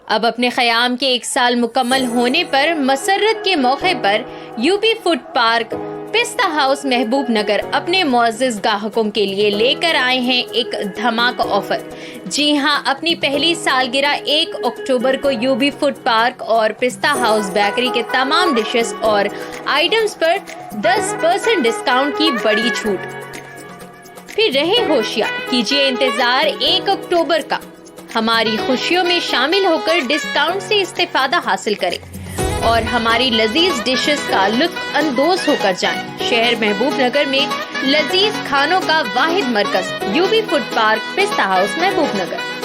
अब अपने क़याम के 1 साल मुकम्मल होने पर मसर्रत के मौके पर यूपी फूड पार्क पिस्ता हाउस महबूब नगर अपने मुअज़्ज़िज़ ग्राहकों के लिए लेकर आए हैं एक धमाका ऑफर। जी हां, अपनी पहली सालगिरह 1 अक्टूबर को यूपी फूड पार्क और पिस्ता हाउस बेकरी के तमाम डिशेस और आइटम्स पर 10% डिस्काउंट की बड़ी छूट। फिर रहे होशियार, कीजिए इंतजार 1 अक्टूबर का। हमारी खुशियों में शामिल होकर डिस्काउंट से इस्तेफादा हासिल करें और हमारी लजीज डिशेस का लुत्फ अंदोज होकर जाएं। शहर महबूब नगर में लजीज खानों का वाहिद मरकज यूपी फूड पार्क पिस्ता हाउस महबूब नगर।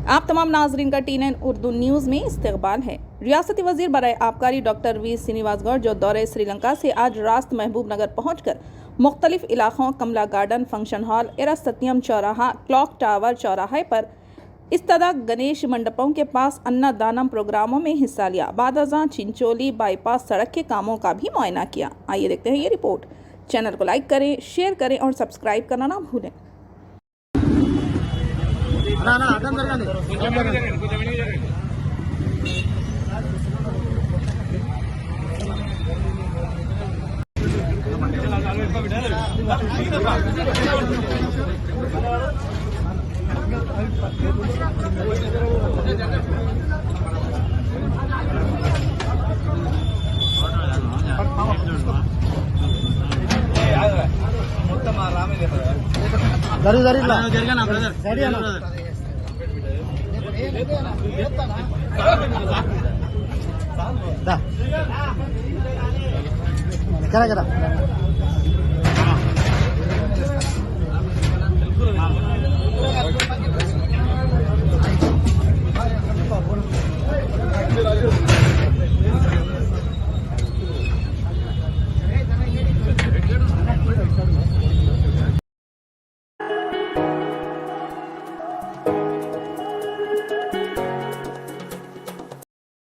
आप तमाम नाजरीन का TN उर्दू न्यूज़ में इस्तकबाल है। रियासती वजीर बराए आबकारी डॉक्टर वी श्रीनिवास गौड़ जो दौरे श्रीलंका से आज रास्त महबूब नगर पहुँचकर मुख्तलिफ इलाकों कमला गार्डन, फंक्शन हॉल, एरा सत्यम चौराहा, क्लॉक टावर चौराहे पर इस्तदा गणेश मंडपों के पास अन्नदानम प्रोग्रामों में हिस्सा लिया। बादअज़ां चिंचोली बाईपास सड़क के कामों का भी मुआयना किया। आइए देखते हैं ये रिपोर्ट। चैनल को लाइक करें, शेयर करें और सब्सक्राइब करना ना भूलें। करा